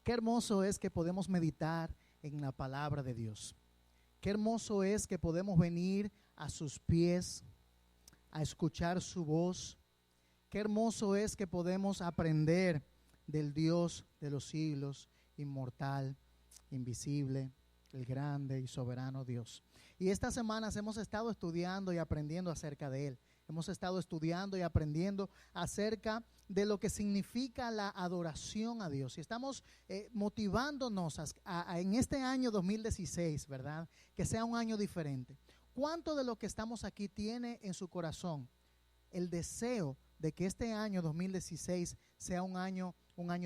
Qué hermoso es que podemos meditar en la palabra de Dios. Qué hermoso es que podemos venir a sus pies, a escuchar su voz. Qué hermoso es que podemos aprender del Dios de los siglos, inmortal, invisible, el grande y soberano Dios. Y estas semanas hemos estado estudiando y aprendiendo acerca de Él. Hemos estado estudiando y aprendiendo acerca de lo que significa la adoración a Dios. Y estamos motivándonos en este año 2016, ¿verdad? Que sea un año diferente. ¿Cuánto de lo que estamos aquí tiene en su corazón el deseo de que este año 2016 sea un año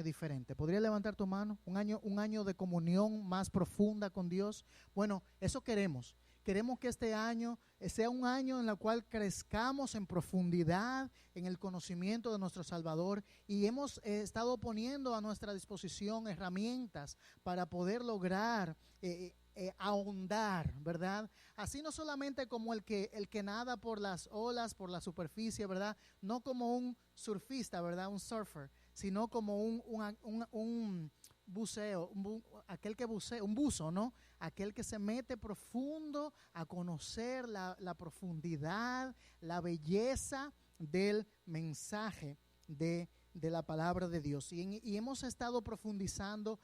diferente? ¿Podría levantar tu mano? Un año de comunión más profunda con Dios. Bueno, eso queremos. Queremos que este año sea un año en el cual crezcamos en profundidad en el conocimiento de nuestro Salvador, y hemos estado poniendo a nuestra disposición herramientas para poder lograr ahondar, ¿verdad? Así no solamente como el que nada por las olas, por la superficie, ¿verdad? No como un surfista, ¿verdad? Un surfer, sino como un buceo, aquel que bucea, un buzo, ¿no? Aquel que se mete profundo a conocer la profundidad, la belleza del mensaje de la palabra de Dios. Y hemos estado profundizando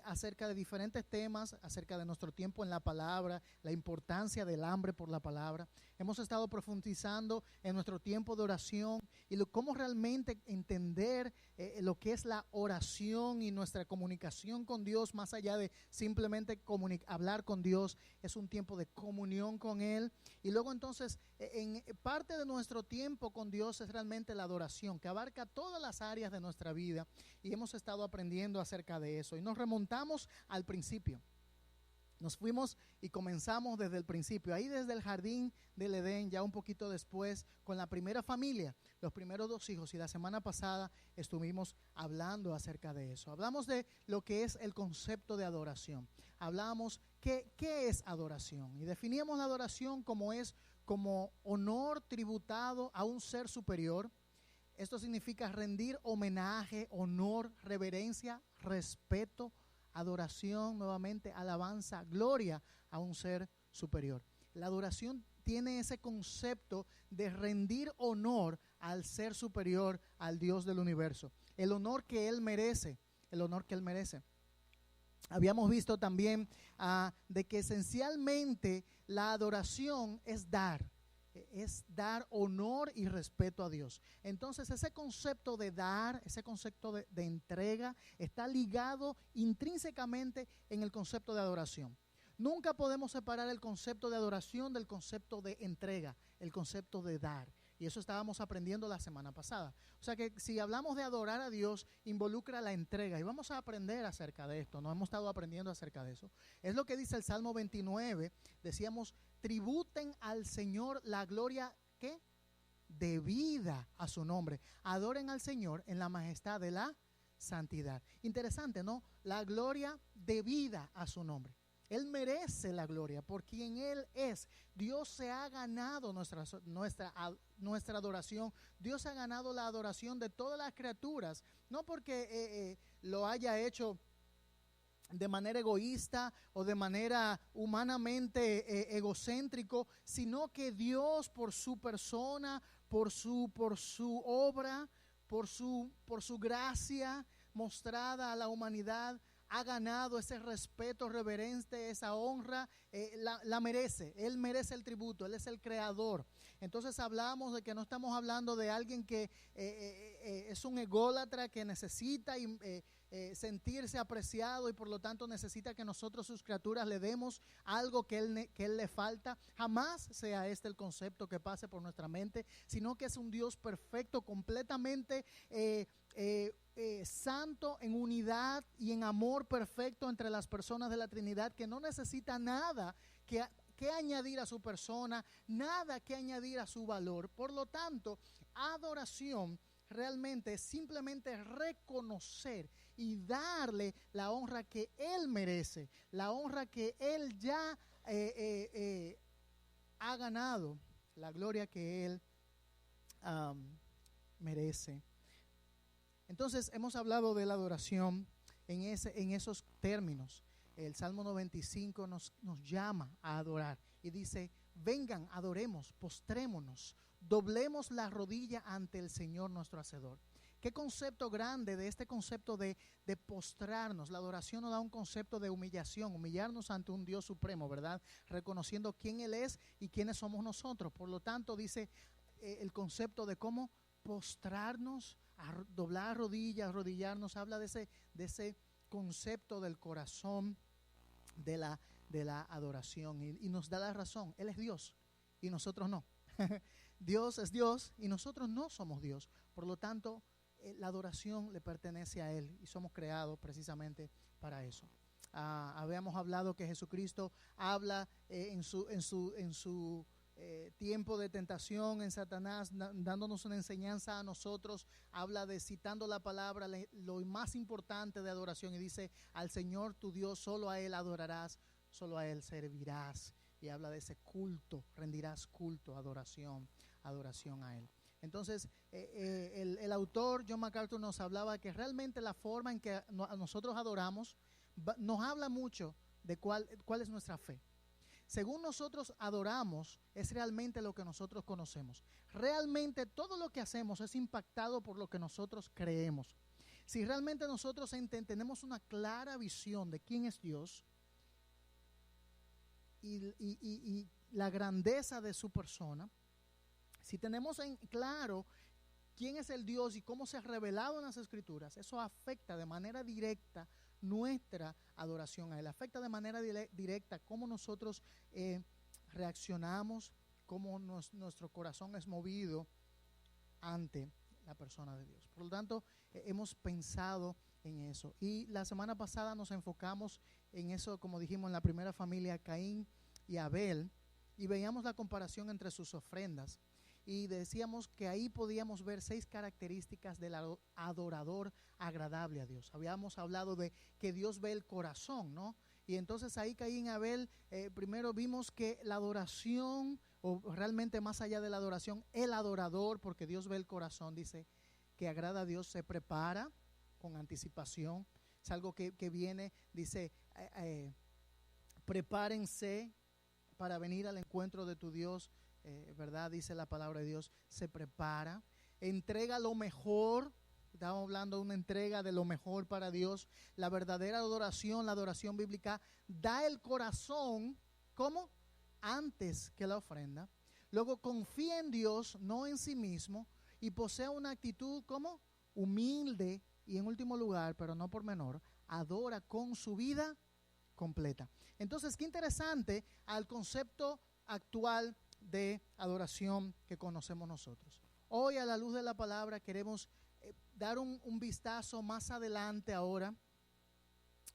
acerca de diferentes temas, acerca de nuestro tiempo en la palabra, la importancia del hambre por la palabra. Hemos estado profundizando en nuestro tiempo de oración y cómo realmente entender lo que es la oración y nuestra comunicación con Dios, más allá de simplemente hablar con Dios. Es un tiempo de comunión con Él. Y luego entonces, en parte de nuestro tiempo con Dios es realmente la adoración, que abarca todas las áreas de nuestra vida, y hemos estado aprendiendo acerca de eso. Y nos remontamos al principio. Nos fuimos y comenzamos desde el principio, ahí desde el jardín del Edén, ya un poquito después, con la primera familia, los primeros 2 hijos. Y la semana pasada estuvimos hablando acerca de eso. Hablamos de lo que es el concepto de adoración. Hablamos qué es adoración. Y definíamos la adoración como honor tributado a un ser superior. Esto significa rendir homenaje, honor, reverencia, respeto, adoración, nuevamente, alabanza, gloria a un ser superior. La adoración tiene ese concepto de rendir honor al ser superior, al Dios del universo. El honor que Él merece, el honor que Él merece. Habíamos visto también de que esencialmente la adoración es dar honor y respeto a Dios. Entonces ese concepto de dar, ese concepto de entrega está ligado intrínsecamente en el concepto de adoración. Nunca podemos separar el concepto de adoración del concepto de entrega, el concepto de dar. Y eso estábamos aprendiendo la semana pasada. O sea que si hablamos de adorar a Dios, involucra la entrega. Y vamos a aprender acerca de esto. No hemos estado aprendiendo acerca de eso. Es lo que dice el Salmo 29. Decíamos, tributen al Señor la gloria, ¿qué? Debida a su nombre. Adoren al Señor en la majestad de la santidad. Interesante, ¿no? La gloria debida a su nombre. Él merece la gloria por quien Él es. Dios se ha ganado nuestra adoración. Dios ha ganado la adoración de todas las criaturas. No porque lo haya hecho de manera egoísta o de manera humanamente egocéntrico, sino que Dios, por su persona, por su obra, por su gracia mostrada a la humanidad, ha ganado ese respeto reverente, esa honra, la merece. Él merece el tributo, Él es el creador. Entonces hablamos de que no estamos hablando de alguien que es un ególatra, que necesita sentirse apreciado y por lo tanto necesita que nosotros, sus criaturas, le demos algo que él le falta. Jamás sea este el concepto que pase por nuestra mente, sino que es un Dios perfecto, completamente santo, en unidad y en amor perfecto entre las personas de la Trinidad, que no necesita nada que añadir a su persona, nada que añadir a su valor. Por lo tanto, adoración realmente es simplemente reconocer y darle la honra que Él merece, la honra que Él ya ha ganado, la gloria que Él merece. Entonces hemos hablado de la adoración en esos términos. El Salmo 95 nos llama a adorar y dice: vengan, adoremos, postrémonos, doblemos la rodilla ante el Señor nuestro Hacedor. Qué concepto grande de este concepto de postrarnos. La adoración nos da un concepto de humillación, humillarnos ante un Dios supremo, ¿verdad? Reconociendo quién Él es y quiénes somos nosotros. Por lo tanto, dice el concepto de cómo postrarnos, doblar rodillas, arrodillarnos, habla de ese concepto del corazón de la adoración y nos da la razón. Él es Dios y nosotros no. Dios es Dios y nosotros no somos Dios. Por lo tanto, la adoración le pertenece a Él y somos creados precisamente para eso. Habíamos hablado que Jesucristo habla en su tiempo de tentación en Satanás, dándonos una enseñanza a nosotros. Habla de, citando la palabra, lo más importante de adoración, y dice: al Señor tu Dios, solo a Él adorarás, solo a Él servirás. Y habla de ese culto, rendirás culto, adoración a Él. Entonces, el autor John MacArthur nos hablaba que realmente la forma en que nosotros adoramos nos habla mucho de cuál es nuestra fe. Según nosotros adoramos, es realmente lo que nosotros conocemos. Realmente todo lo que hacemos es impactado por lo que nosotros creemos. Si realmente nosotros tenemos una clara visión de quién es Dios y la grandeza de su persona, si tenemos en claro quién es el Dios y cómo se ha revelado en las Escrituras, eso afecta de manera directa nuestra adoración a Él. Afecta de manera directa cómo nosotros reaccionamos, cómo nuestro corazón es movido ante la persona de Dios. Por lo tanto, hemos pensado en eso. Y la semana pasada nos enfocamos en eso, como dijimos, en la primera familia, Caín y Abel, y veíamos la comparación entre sus ofrendas. Y decíamos que ahí podíamos ver 6 características del adorador agradable a Dios. Habíamos hablado de que Dios ve el corazón, ¿no? Y entonces ahí Caín y Abel, primero vimos que la adoración, o realmente más allá de la adoración, el adorador, porque Dios ve el corazón, dice que agrada a Dios, se prepara con anticipación. Es algo que viene, dice, prepárense para venir al encuentro de tu Dios. ¿Verdad? Dice la palabra de Dios, se prepara, entrega lo mejor. Estamos hablando de una entrega de lo mejor para Dios. La verdadera adoración, la adoración bíblica, da el corazón, ¿cómo? Antes que la ofrenda. Luego confía en Dios, no en sí mismo, y posee una actitud, ¿cómo? Humilde. Y en último lugar, pero no por menor, adora con su vida completa. Entonces, qué interesante al concepto actual de adoración que conocemos nosotros. Hoy, a la luz de la palabra, queremos dar un vistazo más adelante ahora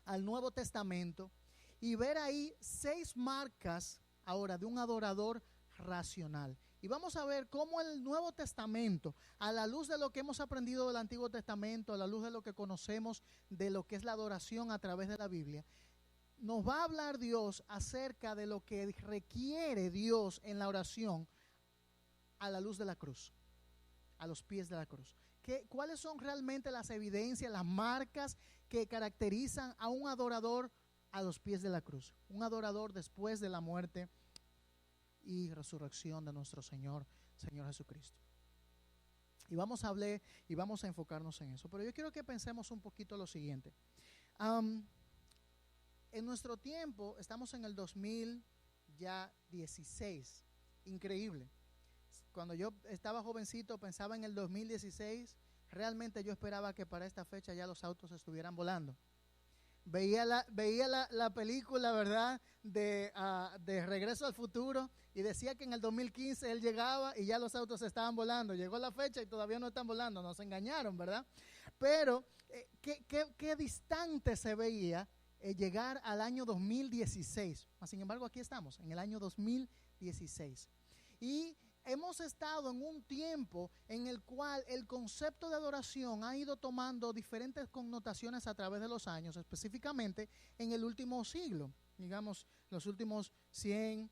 al Nuevo Testamento y ver ahí 6 marcas ahora de un adorador racional. Y vamos a ver cómo el Nuevo Testamento, a la luz de lo que hemos aprendido del Antiguo Testamento, a la luz de lo que conocemos de lo que es la adoración a través de la Biblia, nos va a hablar Dios acerca de lo que requiere Dios en la oración a la luz de la cruz, a los pies de la cruz. ¿Cuáles son realmente las evidencias, las marcas que caracterizan a un adorador a los pies de la cruz? Un adorador después de la muerte y resurrección de nuestro Señor Jesucristo. Y vamos a hablar y vamos a enfocarnos en eso. Pero yo quiero que pensemos un poquito lo siguiente. En nuestro tiempo, estamos en el 2016, increíble. Cuando yo estaba jovencito, pensaba en el 2016, realmente yo esperaba que para esta fecha ya los autos estuvieran volando. Veía la película, ¿verdad?, de Regreso al Futuro, y decía que en el 2015 él llegaba y ya los autos estaban volando. Llegó la fecha y todavía no están volando, nos engañaron, ¿verdad? Pero, ¿qué distante se veía llegar al año 2016. Sin embargo, aquí estamos, en el año 2016. Y hemos estado en un tiempo en el cual el concepto de adoración ha ido tomando diferentes connotaciones a través de los años, específicamente en el último siglo, digamos, los últimos 100,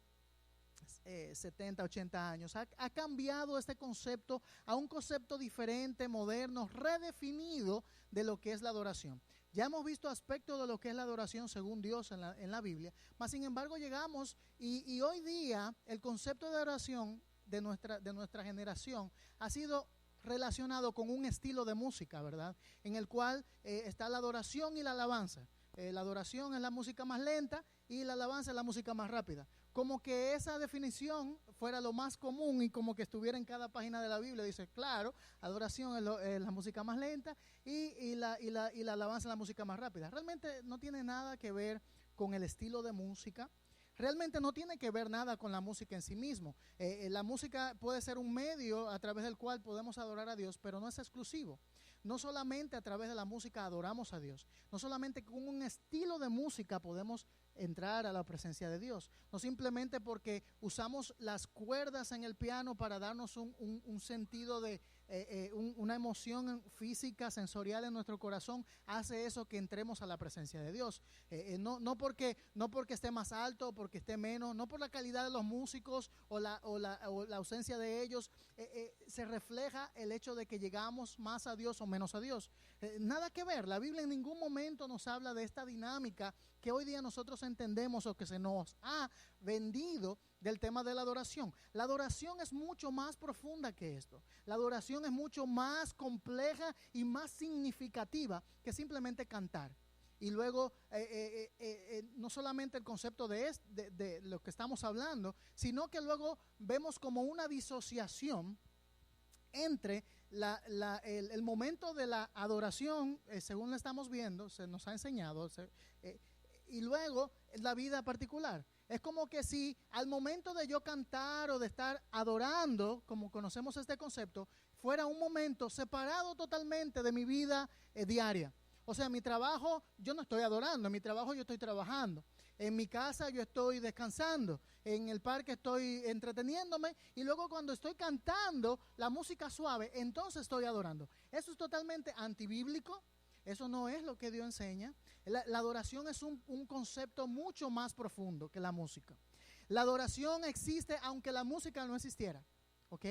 70, 80 años. Ha cambiado este concepto a un concepto diferente, moderno, redefinido de lo que es la adoración. Ya hemos visto aspectos de lo que es la adoración según Dios en la Biblia, mas sin embargo llegamos y hoy día el concepto de adoración de nuestra generación ha sido relacionado con un estilo de música, ¿verdad? En el cual está la adoración y la alabanza. La adoración es la música más lenta y la alabanza es la música más rápida. Como que esa definición fuera lo más común y como que estuviera en cada página de la Biblia. Dice, claro, adoración es la música más lenta y la alabanza es la música más rápida. Realmente no tiene nada que ver con el estilo de música. Realmente no tiene que ver nada con la música en sí mismo. La música puede ser un medio a través del cual podemos adorar a Dios, pero no es exclusivo. No solamente a través de la música adoramos a Dios. No solamente con un estilo de música podemos entrar a la presencia de Dios. No simplemente porque usamos las cuerdas en el piano para darnos un sentido de una emoción física, sensorial en nuestro corazón, hace eso que entremos a la presencia de Dios. No porque esté más alto o porque esté menos, no por la calidad de los músicos o la ausencia de ellos, se refleja el hecho de que llegamos más a Dios o menos a Dios. Nada que ver. La Biblia en ningún momento nos habla de esta dinámica que hoy día nosotros entendemos o que se nos ha vendido del tema de la adoración. La adoración es mucho más profunda que esto. La adoración es mucho más compleja y más significativa que simplemente cantar. Y luego, no solamente el concepto de lo que estamos hablando, sino que luego vemos como una disociación entre el momento de la adoración, según lo estamos viendo, se nos ha enseñado, y luego la vida particular. Es como que si al momento de yo cantar o de estar adorando, como conocemos este concepto, fuera un momento separado totalmente de mi vida diaria. O sea, en mi trabajo yo no estoy adorando, en mi trabajo yo estoy trabajando. En mi casa yo estoy descansando, en el parque estoy entreteniéndome y luego cuando estoy cantando la música suave, entonces estoy adorando. Eso es totalmente antibíblico, eso no es lo que Dios enseña. La adoración es un concepto mucho más profundo que la música. La adoración existe aunque la música no existiera, ¿ok?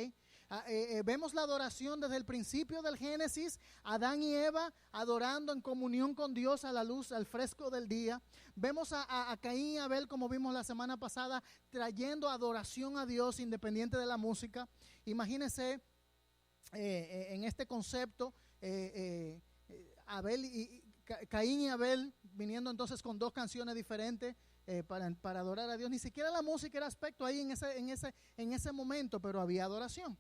Vemos la adoración desde el principio del Génesis, Adán y Eva adorando en comunión con Dios a la luz, al fresco del día. Vemos a Caín y Abel, como vimos la semana pasada, trayendo adoración a Dios independiente de la música. Imagínense en este concepto, Caín y Abel viniendo entonces con dos canciones diferentes para adorar a Dios. Ni siquiera la música era aspecto ahí en ese momento, pero había adoración.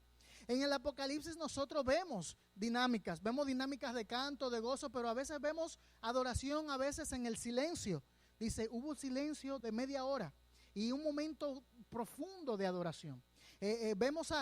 En el Apocalipsis nosotros vemos dinámicas de canto, de gozo, pero a veces vemos adoración, a veces en el silencio. Dice, hubo silencio de media hora y un momento profundo de adoración. Vemos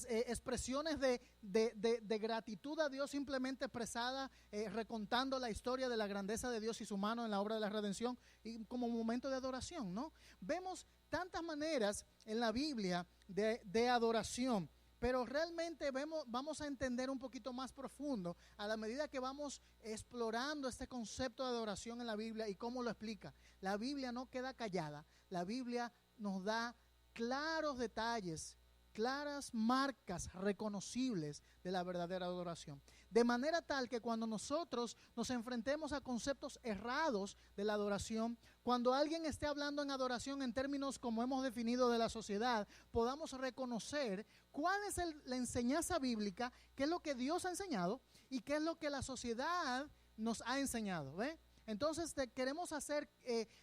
expresiones de gratitud a Dios simplemente expresada, recontando la historia de la grandeza de Dios y su mano en la obra de la redención y como un momento de adoración, ¿no? Vemos tantas maneras en la Biblia de adoración. Pero realmente vamos a entender un poquito más profundo a la medida que vamos explorando este concepto de adoración en la Biblia y cómo lo explica. La Biblia no queda callada. La Biblia nos da claros detalles, claras marcas reconocibles de la verdadera adoración. De manera tal que cuando nosotros nos enfrentemos a conceptos errados de la adoración, cuando alguien esté hablando en adoración en términos como hemos definido de la sociedad, podamos reconocer cuál es la enseñanza bíblica, qué es lo que Dios ha enseñado y qué es lo que la sociedad nos ha enseñado, ¿ve? Entonces queremos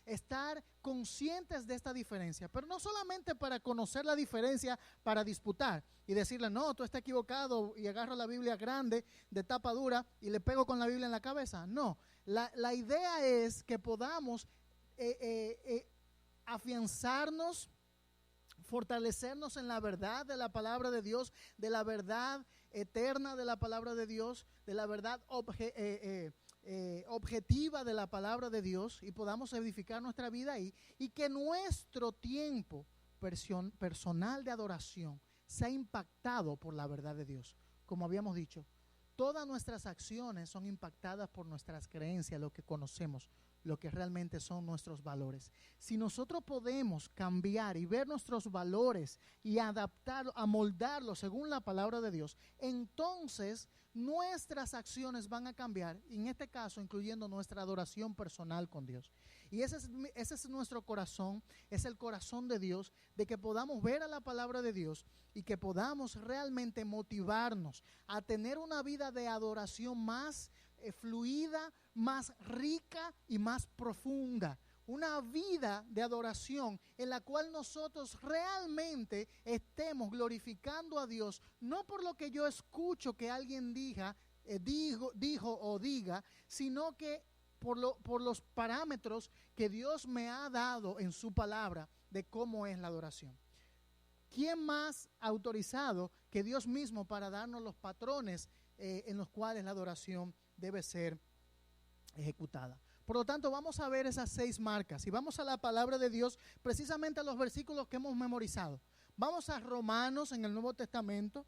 estar conscientes de esta diferencia, pero no solamente para conocer la diferencia, para disputar y decirle, no, tú estás equivocado y agarro la Biblia grande de tapa dura y le pego con la Biblia en la cabeza. No, la idea es que podamos afianzarnos, fortalecernos en la verdad de la palabra de Dios, de la verdad eterna de la palabra de Dios, de la verdad objetiva de la palabra de Dios y podamos edificar nuestra vida ahí y que nuestro tiempo personal de adoración sea impactado por la verdad de Dios. Como habíamos dicho, todas nuestras acciones son impactadas por nuestras creencias, lo que conocemos, lo que realmente son nuestros valores. Si nosotros podemos cambiar y ver nuestros valores y adaptarlos, amoldarlos según la palabra de Dios, entonces nuestras acciones van a cambiar, en este caso incluyendo nuestra adoración personal con Dios. Y ese es nuestro corazón, es el corazón de Dios, de que podamos ver a la palabra de Dios y que podamos realmente motivarnos a tener una vida de adoración más fluida, más rica y más profunda. Una vida de adoración en la cual nosotros realmente estemos glorificando a Dios, no por lo que yo escucho que alguien dijo o diga, sino que por los parámetros que Dios me ha dado en su palabra de cómo es la adoración. ¿Quién más autorizado que Dios mismo para darnos los patrones en los cuales la adoración debe ser ejecutada? Por lo tanto, vamos a ver esas 6 marcas y vamos a la palabra de Dios, precisamente a los versículos que hemos memorizado. Vamos a Romanos en el Nuevo Testamento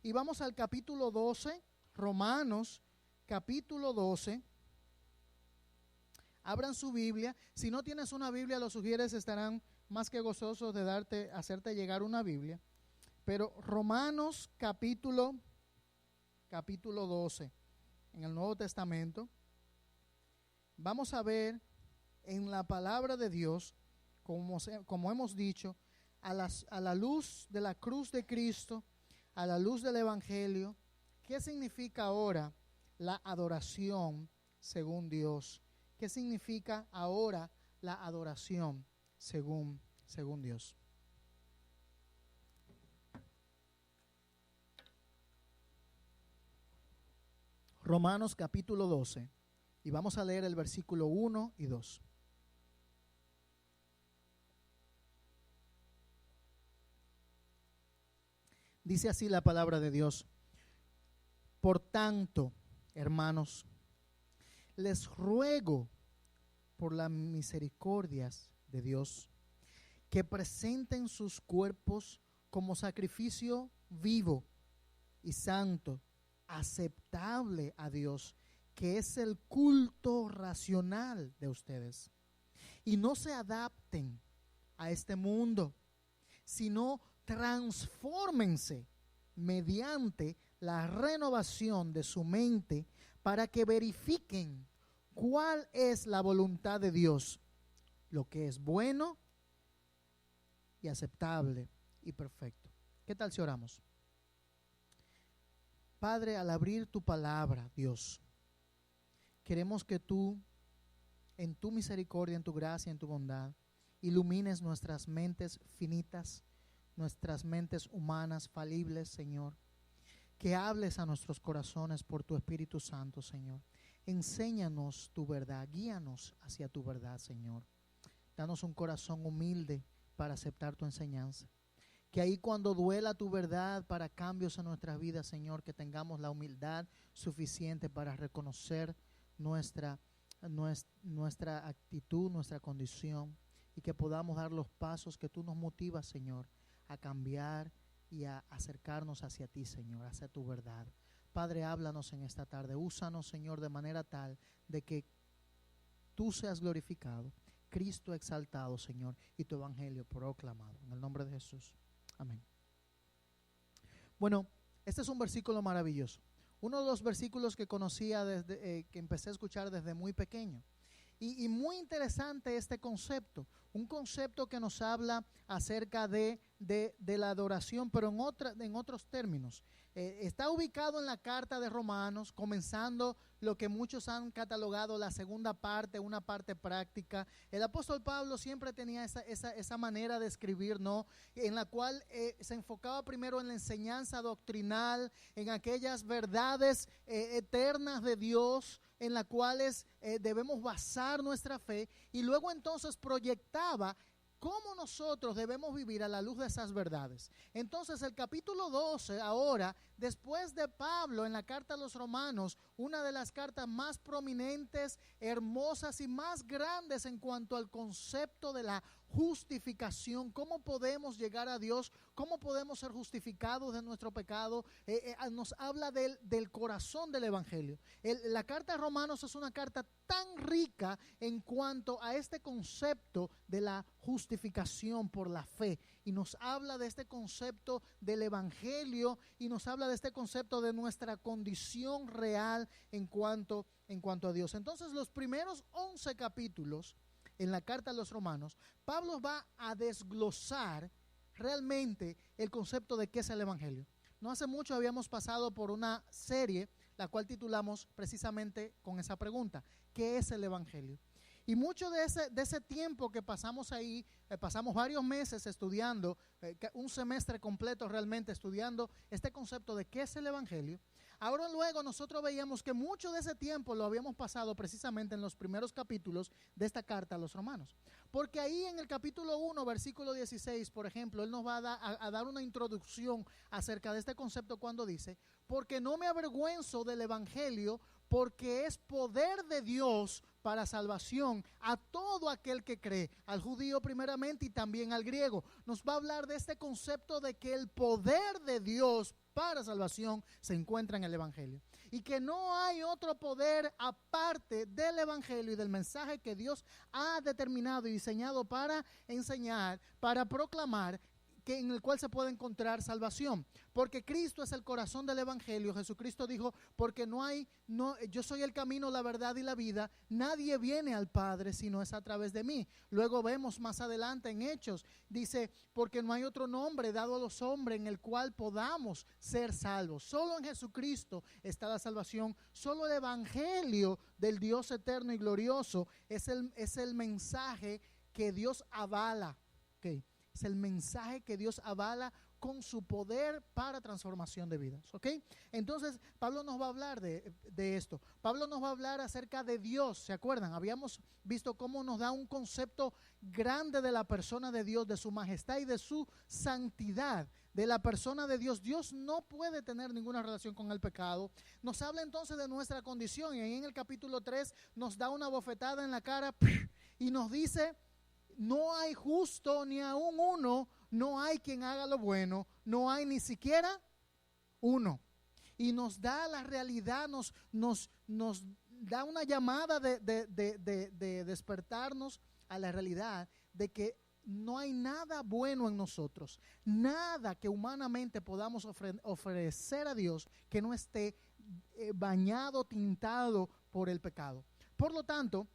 y vamos al capítulo 12, Romanos capítulo 12. Abran su Biblia. Si no tienes una Biblia, los sugieres estarán más que gozosos de hacerte llegar una Biblia. Pero Romanos capítulo 12 en el Nuevo Testamento. Vamos a ver en la palabra de Dios, como hemos dicho, a la luz de la cruz de Cristo, a la luz del Evangelio, ¿qué significa ahora la adoración según Dios? ¿Qué significa ahora la adoración según Dios? Romanos capítulo 12. Y vamos a leer el versículo 1 y 2. Dice así la palabra de Dios: por tanto, hermanos, les ruego por las misericordias de Dios que presenten sus cuerpos como sacrificio vivo y santo, aceptable a Dios, que es el culto racional de ustedes. Y no se adapten a este mundo, sino transfórmense mediante la renovación de su mente para que verifiquen cuál es la voluntad de Dios, lo que es bueno y aceptable y perfecto. ¿Qué tal si oramos? Padre, al abrir tu palabra, Dios, queremos que tú, en tu misericordia, en tu gracia, en tu bondad, ilumines nuestras mentes finitas, nuestras mentes humanas, falibles, Señor. Que hables a nuestros corazones por tu Espíritu Santo, Señor. Enséñanos tu verdad, guíanos hacia tu verdad, Señor. Danos un corazón humilde para aceptar tu enseñanza. Que ahí cuando duela tu verdad para cambios en nuestras vidas, Señor, que tengamos la humildad suficiente para reconocer nuestra actitud, nuestra condición, y que podamos dar los pasos que tú nos motivas, Señor, a cambiar y a acercarnos hacia ti, Señor, hacia tu verdad. Padre, háblanos en esta tarde. Úsanos, Señor, de manera tal de que tú seas glorificado, Cristo exaltado, Señor, y tu evangelio proclamado. En el nombre de Jesús. Amén. Bueno, este es un versículo maravilloso. Uno de los versículos que conocía desde que empecé a escuchar desde muy pequeño. Y muy interesante este concepto, un concepto que nos habla acerca de la adoración, pero en otros términos. Está ubicado en la carta de Romanos, comenzando lo que muchos han catalogado la segunda parte, una parte práctica. El apóstol Pablo siempre tenía esa manera de escribir, ¿no? En la cual se enfocaba primero en la enseñanza doctrinal, en aquellas verdades eternas de Dios, en las cuales debemos basar nuestra fe, y luego entonces proyectaba cómo nosotros debemos vivir a la luz de esas verdades. Entonces el capítulo 12 ahora Después de Pablo, en la carta a los Romanos, una de las cartas más prominentes, hermosas y más grandes en cuanto al concepto de la justificación, cómo podemos llegar a Dios, cómo podemos ser justificados de nuestro pecado, nos habla del corazón del Evangelio. La carta a Romanos es una carta tan rica en cuanto a este concepto de la justificación por la fe, y nos habla de este concepto del Evangelio, y nos habla de este concepto de nuestra condición real en cuanto a Dios. Entonces, los primeros 11 capítulos en la carta a los Romanos, Pablo va a desglosar realmente el concepto de qué es el Evangelio. No hace mucho habíamos pasado por una serie, la cual titulamos precisamente con esa pregunta: ¿qué es el Evangelio? Y mucho de ese tiempo que pasamos ahí, pasamos varios meses estudiando, un semestre completo realmente estudiando este concepto de qué es el Evangelio. Ahora luego nosotros veíamos que mucho de ese tiempo lo habíamos pasado precisamente en los primeros capítulos de esta carta a los Romanos. Porque ahí en el capítulo 1, versículo 16, por ejemplo, él nos va a dar una introducción acerca de este concepto cuando dice: porque no me avergüenzo del Evangelio, porque es poder de Dios para salvación a todo aquel que cree, al judío primeramente y también al griego. Nos va a hablar de este concepto de que el poder de Dios para salvación se encuentra en el Evangelio, y que no hay otro poder aparte del Evangelio y del mensaje que Dios ha determinado y diseñado para enseñar, para proclamar, en el cual se puede encontrar salvación, porque Cristo es el corazón del Evangelio. Jesucristo dijo: porque yo soy el camino, la verdad y la vida, nadie viene al Padre si no es a través de mí. Luego vemos más adelante en Hechos, dice: porque no hay otro nombre dado a los hombres en el cual podamos ser salvos. Solo en Jesucristo está la salvación. Solo el Evangelio del Dios eterno y glorioso es el mensaje que Dios avala. Okay. Es el mensaje que Dios avala con su poder para transformación de vidas. ¿Ok? Entonces, Pablo nos va a hablar de esto. Pablo nos va a hablar acerca de Dios. ¿Se acuerdan? Habíamos visto cómo nos da un concepto grande de la persona de Dios, de su majestad y de su santidad, de la persona de Dios. Dios no puede tener ninguna relación con el pecado. Nos habla entonces de nuestra condición, y ahí en el capítulo 3 nos da una bofetada en la cara y nos dice: no hay justo ni aún uno, no hay quien haga lo bueno, no hay ni siquiera uno. Y nos da la realidad, nos da una llamada de despertarnos a la realidad de que no hay nada bueno en nosotros, nada que humanamente podamos ofrecer a Dios que no esté bañado, tintado por el pecado. Por lo tanto,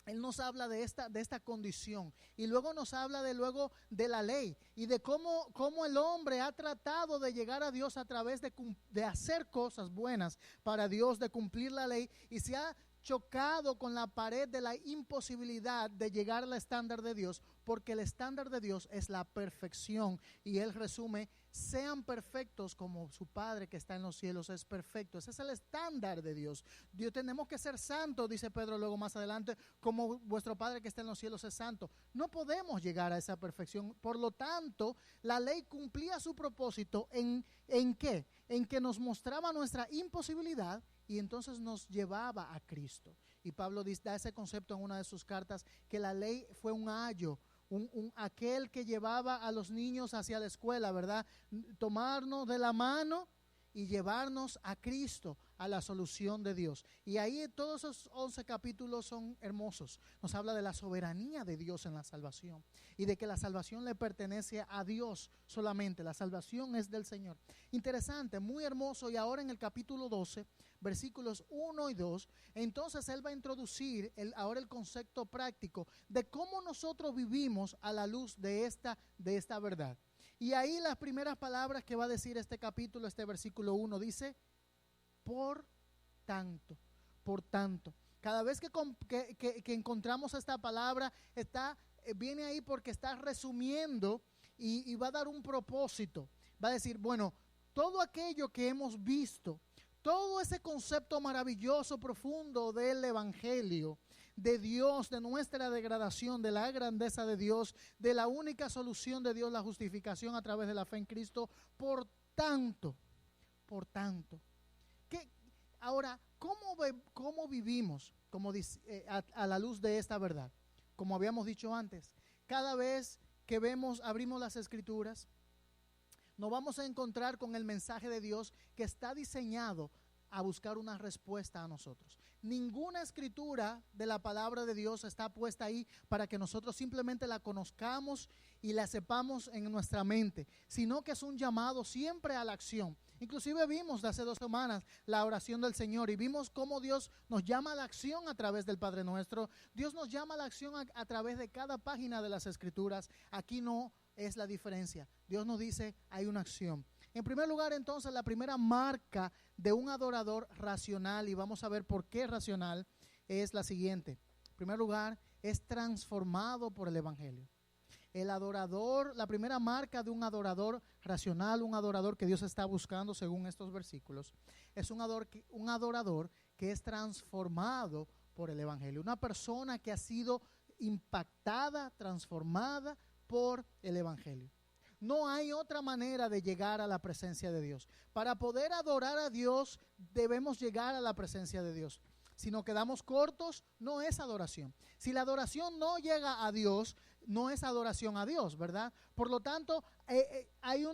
él nos habla de esta condición, y luego nos habla de la ley y de cómo el hombre ha tratado de llegar a Dios a través de hacer cosas buenas para Dios, de cumplir la ley, y se ha chocado con la pared de la imposibilidad de llegar al estándar de Dios, porque el estándar de Dios es la perfección, y él resume: sean perfectos como su Padre que está en los cielos es perfecto. Ese es el estándar de Dios. Tenemos que ser santos, dice Pedro luego más adelante, como vuestro Padre que está en los cielos es santo. No podemos llegar a esa perfección. Por lo tanto, la ley cumplía su propósito ¿en qué? En que nos mostraba nuestra imposibilidad y entonces nos llevaba a Cristo. Y Pablo da ese concepto en una de sus cartas, que la ley fue un ayo, aquel que llevaba a los niños hacia la escuela, ¿verdad? Tomarnos de la mano y llevarnos a Cristo, a la solución de Dios. Y ahí todos esos 11 capítulos son hermosos. Nos habla de la soberanía de Dios en la salvación, y de que la salvación le pertenece a Dios solamente. La salvación es del Señor. Interesante, muy hermoso. Y ahora en el capítulo 12, versículos 1 y 2, entonces él va a introducir ahora el concepto práctico de cómo nosotros vivimos a la luz de esta verdad. Y ahí las primeras palabras que va a decir este capítulo, este versículo 1, dice: por tanto. Cada vez que encontramos esta palabra, viene ahí porque está resumiendo y va a dar un propósito. Va a decir: bueno, todo aquello que hemos visto, todo ese concepto maravilloso, profundo del Evangelio, de Dios, de nuestra degradación, de la grandeza de Dios, de la única solución de Dios, la justificación a través de la fe en Cristo. Por tanto, por tanto. Ahora, ¿cómo vivimos a la luz de esta verdad? Como habíamos dicho antes, cada vez que abrimos las Escrituras, nos vamos a encontrar con el mensaje de Dios que está diseñado a buscar una respuesta a nosotros. Ninguna escritura de la palabra de Dios está puesta ahí para que nosotros simplemente la conozcamos y la sepamos en nuestra mente, sino que es un llamado siempre a la acción. Inclusive vimos hace 2 semanas la oración del Señor y vimos cómo Dios nos llama a la acción a través del Padre Nuestro. Dios nos llama a la acción a través de cada página de las Escrituras. Aquí no es la diferencia. Dios nos dice, hay una acción. En primer lugar, entonces, la primera marca de un adorador racional, y vamos a ver por qué racional, es la siguiente. En primer lugar, es transformado por el Evangelio. El adorador, la primera marca de un adorador racional, un adorador que Dios está buscando según estos versículos, es un adorador que es transformado por el Evangelio. Una persona que ha sido impactada, transformada por el Evangelio. No hay otra manera de llegar a la presencia de Dios. Para poder adorar a Dios, debemos llegar a la presencia de Dios. Si nos quedamos cortos, no es adoración. Si la adoración no llega a Dios, no es adoración a Dios, ¿verdad? Por lo tanto, hay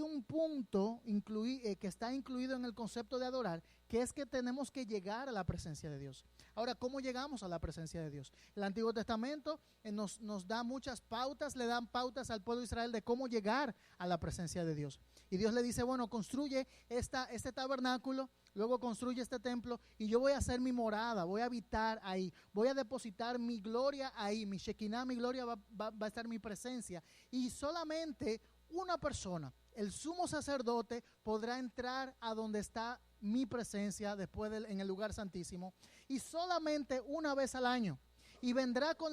un punto que está incluido en el concepto de adorar, que es que tenemos que llegar a la presencia de Dios. Ahora, ¿cómo llegamos a la presencia de Dios? El Antiguo Testamento nos da muchas pautas, le dan pautas al pueblo de Israel de cómo llegar a la presencia de Dios. Y Dios le dice, bueno, construye este tabernáculo, luego construye este templo y yo voy a hacer mi morada, voy a habitar ahí, voy a depositar mi gloria ahí, mi Shekinah, mi gloria va a estar mi presencia. Y solamente una persona, el sumo sacerdote, podrá entrar a donde está mi presencia después en el lugar santísimo, y solamente una vez al año, y vendrá con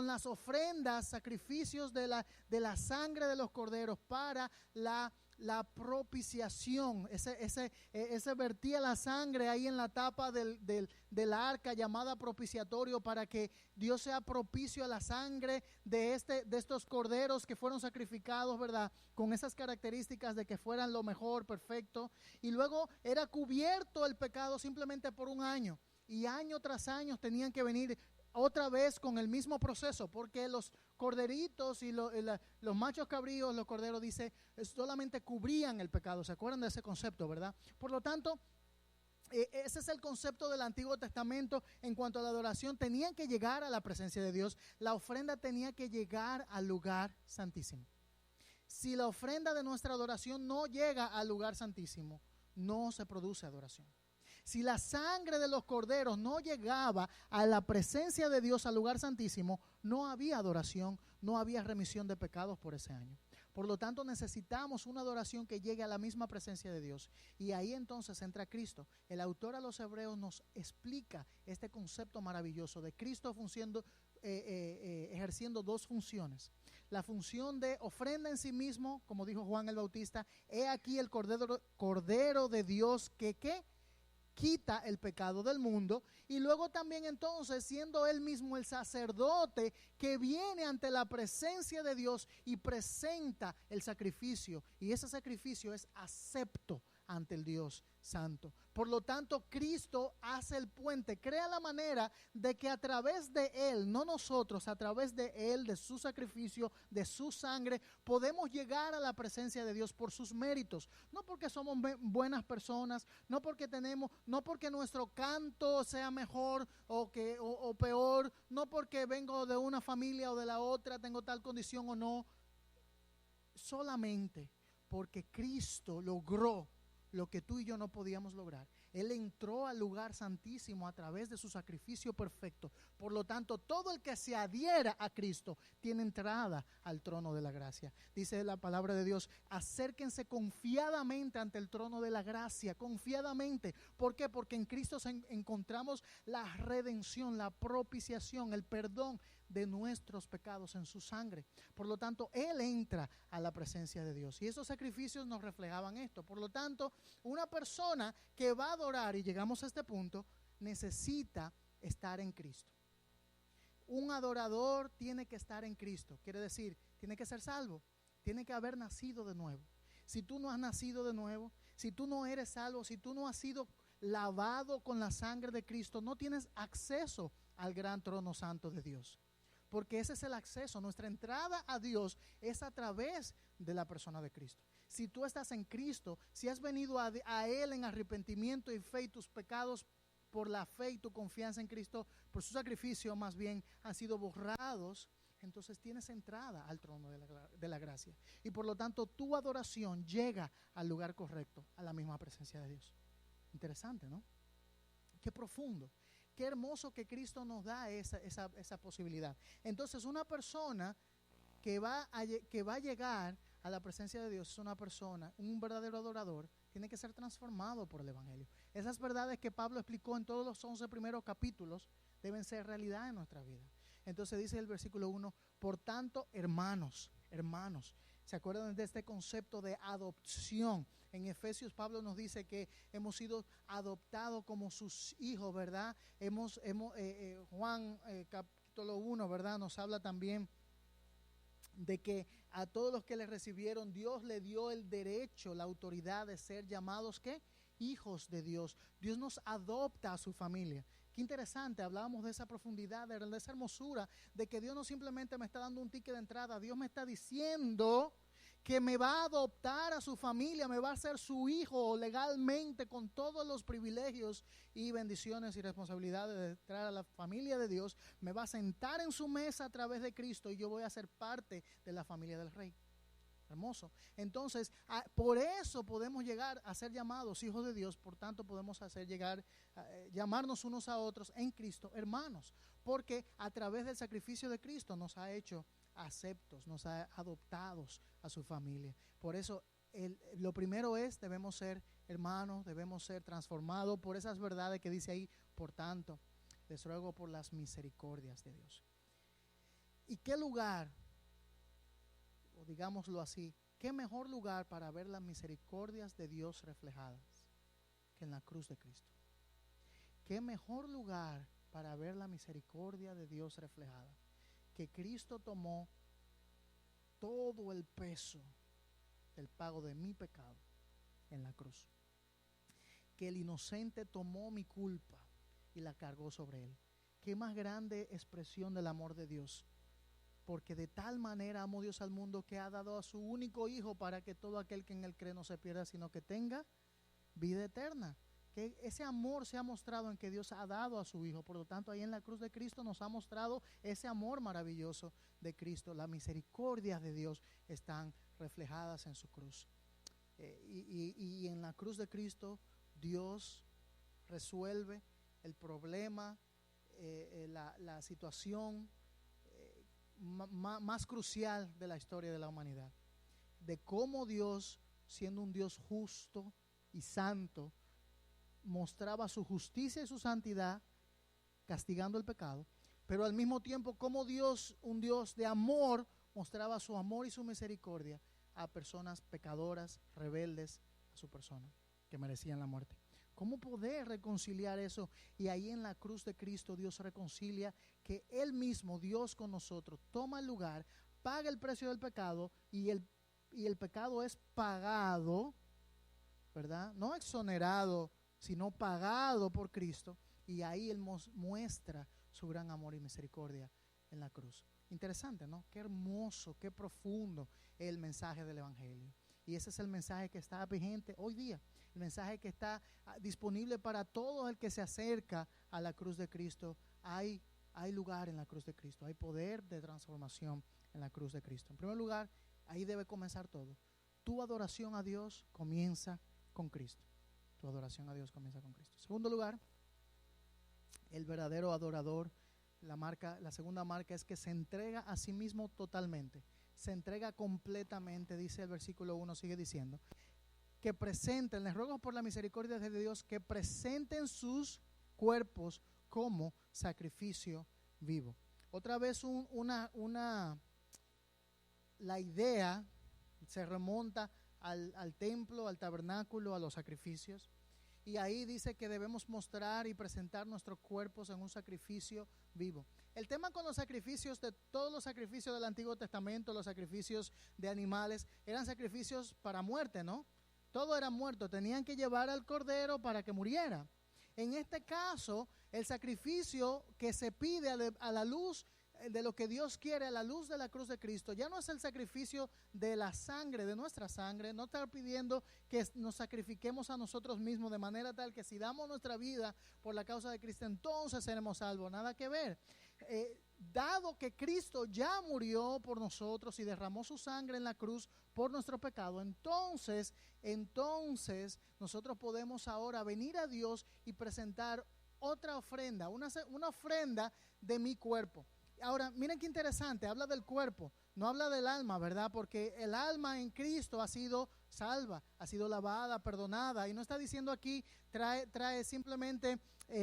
las ofrendas, sacrificios de la sangre de los corderos para la propiciación. Ese vertía la sangre ahí en la tapa del arca llamada propiciatorio, para que Dios sea propicio a la sangre de estos corderos que fueron sacrificados, ¿verdad? Con esas características de que fueran lo mejor, perfecto. Y luego era cubierto el pecado simplemente por un año, y año tras año tenían que venir otra vez con el mismo proceso, porque los corderitos y los machos cabríos, los corderos, dice, solamente cubrían el pecado. ¿Se acuerdan de ese concepto, verdad? Por lo tanto, ese es el concepto del Antiguo Testamento en cuanto a la adoración. Tenían que llegar a la presencia de Dios. La ofrenda tenía que llegar al lugar santísimo. Si la ofrenda de nuestra adoración no llega al lugar santísimo, no se produce adoración. Si la sangre de los corderos no llegaba a la presencia de Dios, al lugar santísimo, no había adoración, no había remisión de pecados por ese año. Por lo tanto, necesitamos una adoración que llegue a la misma presencia de Dios. Y ahí entonces entra Cristo. El autor a los Hebreos nos explica este concepto maravilloso de Cristo ejerciendo 2 funciones. La función de ofrenda en sí mismo, como dijo Juan el Bautista, he aquí el Cordero de Dios que quita el pecado del mundo. Y luego también entonces siendo él mismo el sacerdote que viene ante la presencia de Dios y presenta el sacrificio, y ese sacrificio es acepto ante el Dios Santo. Por lo tanto, Cristo hace el puente, crea la manera de que a través de Él, no nosotros, a través de Él, de su sacrificio, de su sangre, podemos llegar a la presencia de Dios por sus méritos. No porque somos buenas personas, no porque nuestro canto sea mejor o peor, no porque vengo de una familia o de la otra, tengo tal condición o no. Solamente porque Cristo logró lo que tú y yo no podíamos lograr. Él entró al lugar santísimo a través de su sacrificio perfecto. Por lo tanto, todo el que se adhiera a Cristo tiene entrada al trono de la gracia. Dice la palabra de Dios, acérquense confiadamente ante el trono de la gracia, confiadamente. ¿Por qué? Porque en Cristo encontramos la redención, la propiciación, el perdón de nuestros pecados en su sangre. Por lo tanto, Él entra a la presencia de Dios. Y esos sacrificios nos reflejaban esto. Por lo tanto, una persona que va a adorar, y llegamos a este punto, necesita estar en Cristo. Un adorador tiene que estar en Cristo. Quiere decir, tiene que ser salvo, tiene que haber nacido de nuevo. Si tú no has nacido de nuevo, Si tú no eres salvo, si tú no has sido lavado con la sangre de Cristo, no tienes acceso al gran trono santo de Dios. Porque ese es el acceso. Nuestra entrada a Dios es a través de la persona de Cristo. Si tú estás en Cristo, si has venido a Él en arrepentimiento y fe, y tus pecados por la fe y tu confianza en Cristo, por su sacrificio más bien, han sido borrados, entonces tienes entrada al trono de la gracia. Y por lo tanto tu adoración llega al lugar correcto, a la misma presencia de Dios. Interesante, ¿no? Qué profundo. Qué hermoso que Cristo nos da esa posibilidad. Entonces una persona que va a llegar a la presencia de Dios es una persona, un verdadero adorador, tiene que ser transformado por el Evangelio. Esas verdades que Pablo explicó en todos los 11 primeros capítulos deben ser realidad en nuestra vida. Entonces dice el versículo 1, por tanto, hermanos, ¿se acuerdan de este concepto de adopción? En Efesios Pablo nos dice que hemos sido adoptados como sus hijos, ¿verdad? Juan capítulo 1, ¿verdad? Nos habla también de que a todos los que le recibieron, Dios le dio el derecho, la autoridad de ser llamados, ¿qué? Hijos de Dios. Dios nos adopta a su familia. Qué interesante, hablábamos de esa profundidad, de esa hermosura, de que Dios no simplemente me está dando un ticket de entrada, Dios me está diciendo que me va a adoptar a su familia, me va a ser su hijo legalmente, con todos los privilegios y bendiciones y responsabilidades de entrar a la familia de Dios, me va a sentar en su mesa a través de Cristo y yo voy a ser parte de la familia del Rey. Hermoso. Entonces, por eso podemos llegar a ser llamados hijos de Dios, por tanto podemos llamarnos unos a otros en Cristo hermanos, porque a través del sacrificio de Cristo nos ha hecho aceptos, nos ha adoptados a su familia. Por eso lo primero es, debemos ser hermanos, debemos ser transformados por esas verdades que dice ahí. Por tanto, les ruego por las misericordias de Dios. ¿Y qué lugar, o digámoslo así, qué mejor lugar para ver las misericordias de Dios reflejadas que en la cruz de Cristo? ¿Qué mejor lugar para ver la misericordia de Dios reflejada? Que Cristo tomó todo el peso del pago de mi pecado en la cruz. Que el inocente tomó mi culpa y la cargó sobre él. Qué más grande expresión del amor de Dios. Porque de tal manera amó Dios al mundo que ha dado a su único Hijo para que todo aquel que en él cree no se pierda, sino que tenga vida eterna. Que ese amor se ha mostrado en que Dios ha dado a su Hijo. Por lo tanto, ahí en la cruz de Cristo nos ha mostrado ese amor maravilloso de Cristo. Las misericordias de Dios están reflejadas en su cruz. Y en la cruz de Cristo Dios resuelve el problema, la situación más crucial de la historia de la humanidad. De cómo Dios, siendo un Dios justo y santo, mostraba su justicia y su santidad castigando el pecado, pero al mismo tiempo como Dios, un Dios de amor, mostraba su amor y su misericordia a personas pecadoras, rebeldes a su persona, que merecían la muerte. ¿Cómo poder reconciliar eso? Y ahí en la cruz de Cristo Dios reconcilia que Él mismo, Dios con nosotros, toma el lugar, paga el precio del pecado y el pecado es pagado, ¿verdad? No exonerado, sino pagado por Cristo, y ahí Él muestra su gran amor y misericordia en la cruz. Interesante, ¿no? Qué hermoso, qué profundo el mensaje del Evangelio. Y ese es el mensaje que está vigente hoy día, el mensaje que está disponible para todo el que se acerca a la cruz de Cristo. Hay lugar en la cruz de Cristo, hay poder de transformación en la cruz de Cristo. En primer lugar, ahí debe comenzar todo. Tu adoración a Dios comienza con Cristo. Tu adoración a Dios comienza con Cristo. En segundo lugar, el verdadero adorador, la segunda marca es que se entrega a sí mismo totalmente. Se entrega completamente, dice el versículo 1, sigue diciendo, que presenten, les ruego por la misericordia de Dios, que presenten sus cuerpos como sacrificio vivo. Otra vez la idea se remonta al templo, al tabernáculo, a los sacrificios. Y ahí dice que debemos mostrar y presentar nuestros cuerpos en un sacrificio vivo. El tema con los sacrificios, de todos los sacrificios del Antiguo Testamento, los sacrificios de animales, eran sacrificios para muerte, ¿no? todo era muerto. Tenían que llevar al cordero para que muriera. En este caso, el sacrificio que se pide a la luz de lo que Dios quiere, a la luz de la cruz de Cristo, ya no es el sacrificio de la sangre, de nuestra sangre. No está pidiendo que nos sacrifiquemos a nosotros mismos de manera tal que si damos nuestra vida por la causa de Cristo, entonces seremos salvos. Nada que ver. Dado que Cristo ya murió por nosotros y derramó su sangre en la cruz por nuestro pecado, entonces nosotros podemos ahora venir a Dios y presentar otra ofrenda, una ofrenda de mi cuerpo. Ahora, miren qué interesante, habla del cuerpo, no habla del alma, ¿verdad? Porque el alma en Cristo ha sido salva, ha sido lavada, perdonada, y no está diciendo aquí, trae simplemente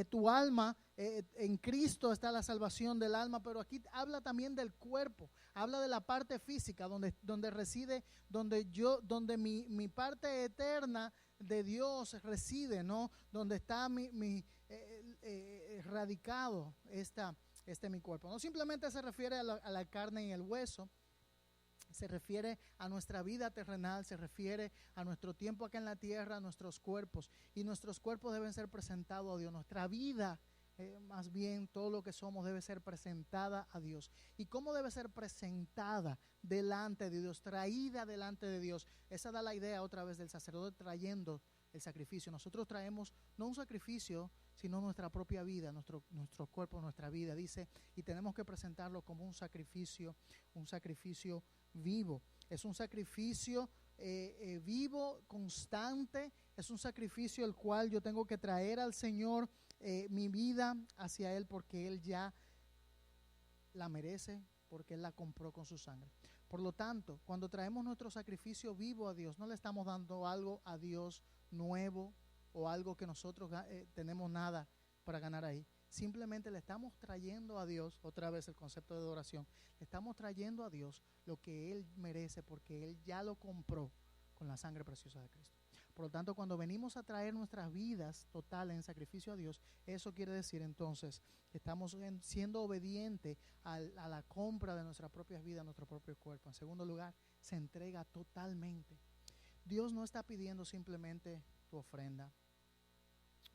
tu alma, en Cristo está la salvación del alma, pero aquí habla también del cuerpo, habla de la parte física, donde reside, donde mi parte eterna de Dios reside, ¿no? Donde está radicado mi cuerpo. No simplemente se refiere a la carne y el hueso, se refiere a nuestra vida terrenal, se refiere a nuestro tiempo acá en la tierra, a nuestros cuerpos, y nuestros cuerpos deben ser presentados a Dios. Nuestra vida, más bien todo lo que somos, debe ser presentada a Dios. ¿Y cómo debe ser presentada delante de Dios, traída delante de Dios? Esa da la idea otra vez del sacerdote trayendo el sacrificio. Nosotros traemos no un sacrificio, sino nuestra propia vida, nuestro cuerpo, nuestra vida, dice, y tenemos que presentarlo como un sacrificio vivo. Es un sacrificio vivo, constante, es un sacrificio el cual yo tengo que traer al Señor mi vida hacia Él, porque Él ya la merece, porque Él la compró con su sangre. Por lo tanto, cuando traemos nuestro sacrificio vivo a Dios, no le estamos dando algo a Dios nuevo o algo que nosotros tenemos nada para ganar ahí. Simplemente le estamos trayendo a Dios, otra vez el concepto de adoración, le estamos trayendo a Dios lo que Él merece, porque Él ya lo compró con la sangre preciosa de Cristo. Por lo tanto, cuando venimos a traer nuestras vidas totales en sacrificio a Dios, eso quiere decir entonces que estamos siendo obedientes a la compra de nuestras propias vidas, nuestro propio cuerpo. En segundo lugar, se entrega totalmente. Dios no está pidiendo simplemente tu ofrenda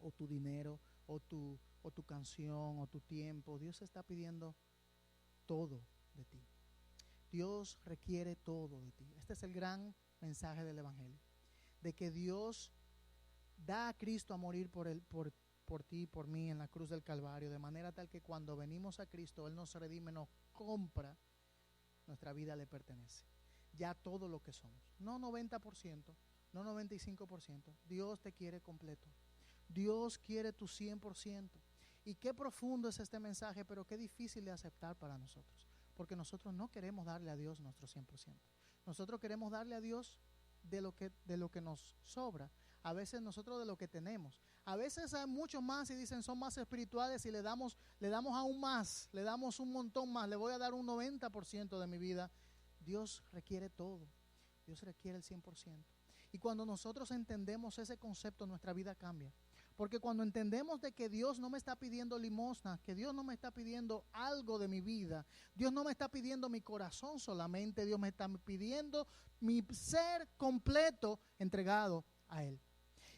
o tu dinero o tu canción o tu tiempo. Dios está pidiendo todo de ti. Dios requiere todo de ti. Este es el gran mensaje del Evangelio, de que Dios da a Cristo a morir por ti y por mí en la cruz del Calvario, de manera tal que cuando venimos a Cristo, Él nos redime, nos compra, nuestra vida le pertenece. Ya todo lo que somos, no 90%, no 95%, Dios te quiere completo. Dios quiere tu 100%. Y qué profundo es este mensaje, pero qué difícil de aceptar para nosotros, porque nosotros no queremos darle a Dios nuestro 100%. Nosotros queremos darle a Dios de lo que nos sobra. A veces nosotros de lo que tenemos. A veces hay mucho más y dicen son más espirituales y le damos aún más, le damos un montón más, le voy a dar un 90% de mi vida. Dios requiere todo. Dios requiere el 100%. Y cuando nosotros entendemos ese concepto, nuestra vida cambia. Porque cuando entendemos de que Dios no me está pidiendo limosna, que Dios no me está pidiendo algo de mi vida, Dios no me está pidiendo mi corazón solamente, Dios me está pidiendo mi ser completo entregado a Él.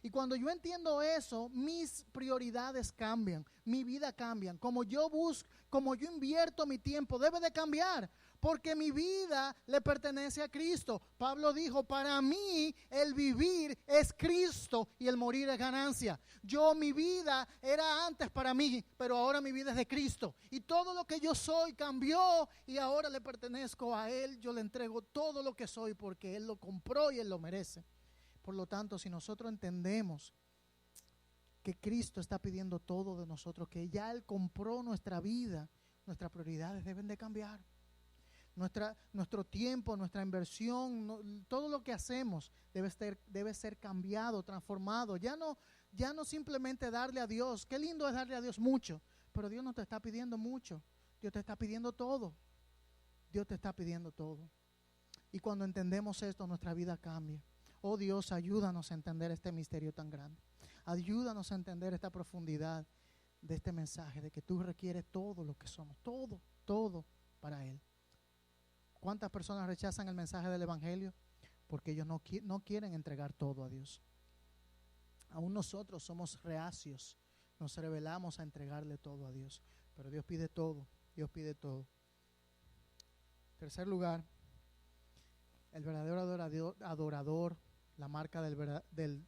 Y cuando yo entiendo eso, mis prioridades cambian, mi vida cambia. Como yo invierto mi tiempo, debe de cambiar, porque mi vida le pertenece a Cristo. Pablo dijo, para mí el vivir es Cristo y el morir es ganancia. Mi vida era antes para mí, pero ahora mi vida es de Cristo. Y todo lo que yo soy cambió y ahora le pertenezco a Él. Yo le entrego todo lo que soy porque Él lo compró y Él lo merece. Por lo tanto, si nosotros entendemos que Cristo está pidiendo todo de nosotros, que ya Él compró nuestra vida, nuestras prioridades deben de cambiar. Nuestro tiempo, nuestra inversión, todo lo que hacemos debe ser cambiado, transformado. Ya no simplemente darle a Dios. Qué lindo es darle a Dios mucho, pero Dios no te está pidiendo mucho. Dios te está pidiendo todo. Dios te está pidiendo todo. Y cuando entendemos esto, nuestra vida cambia. Oh Dios, ayúdanos a entender este misterio tan grande. Ayúdanos a entender esta profundidad de este mensaje, de que tú requieres todo lo que somos, todo para Él. ¿Cuántas personas rechazan el mensaje del Evangelio? porque ellos no quieren entregar todo a Dios. Aún nosotros somos reacios, nos rebelamos a entregarle todo a Dios, pero Dios pide todo, Dios pide todo. Tercer lugar, el verdadero adorador, la marca del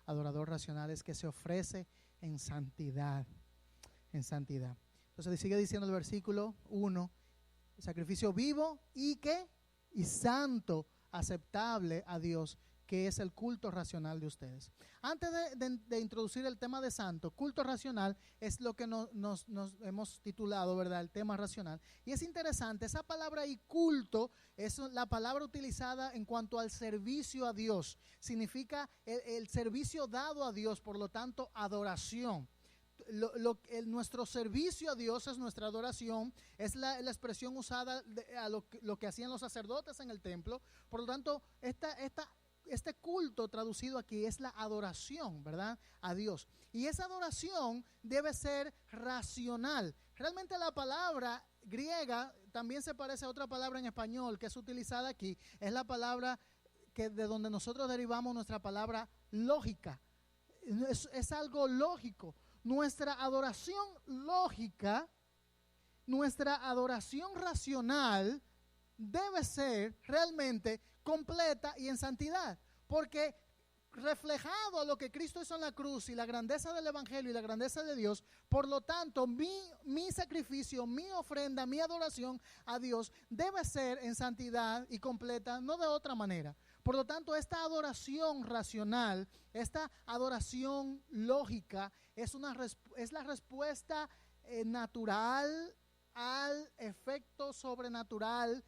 adorador racional es que se ofrece en santidad, en santidad. Entonces sigue diciendo el versículo 1, sacrificio vivo y ¿qué? Y santo, aceptable a Dios, que es el culto racional de ustedes. Antes de introducir el tema de santo, culto racional es lo que nos hemos titulado, ¿verdad? El tema racional. Y es interesante, esa palabra ahí, culto, es la palabra utilizada en cuanto al servicio a Dios. Significa el servicio dado a Dios, por lo tanto, adoración. Nuestro servicio a Dios es nuestra adoración, es la expresión usada a lo que hacían los sacerdotes en el templo. Por lo tanto, este culto traducido aquí es la adoración, ¿verdad? A Dios. Y esa adoración debe ser racional. Realmente la palabra griega también se parece a otra palabra en español que es utilizada aquí. Es la palabra de donde nosotros derivamos nuestra palabra lógica. Es algo lógico. Nuestra adoración lógica, nuestra adoración racional debe ser realmente completa y en santidad, porque reflejado a lo que Cristo hizo en la cruz y la grandeza del Evangelio y la grandeza de Dios, por lo tanto mi sacrificio, mi ofrenda, mi adoración a Dios debe ser en santidad y completa, no de otra manera. Por lo tanto, esta adoración racional, esta adoración lógica es la respuesta natural al efecto sobrenatural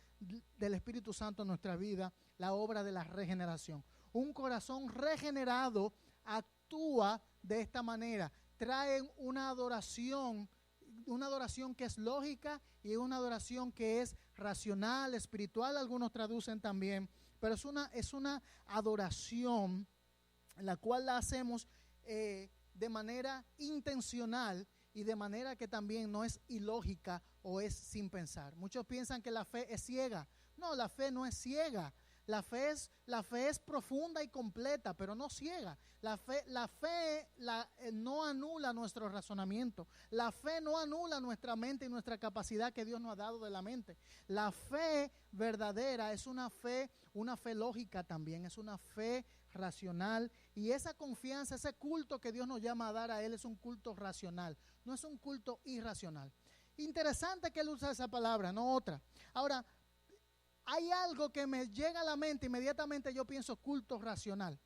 del Espíritu Santo en nuestra vida, la obra de la regeneración. Un corazón regenerado actúa de esta manera, trae una adoración que es lógica y una adoración que es racional, espiritual, algunos traducen también, pero es una adoración en la cual la hacemos de manera intencional y de manera que también no es ilógica o es sin pensar. Muchos piensan que la fe es ciega. No, la fe no es ciega. La fe es profunda y completa, pero no ciega. La fe no anula nuestro razonamiento. La fe no anula nuestra mente y nuestra capacidad que Dios nos ha dado de la mente. La fe verdadera es una fe lógica también, es una fe racional, y esa confianza, ese culto que Dios nos llama a dar a Él es un culto racional, no es un culto irracional. Interesante que Él usa esa palabra, no otra. Ahora, hay algo que me llega a la mente, inmediatamente yo pienso culto racional.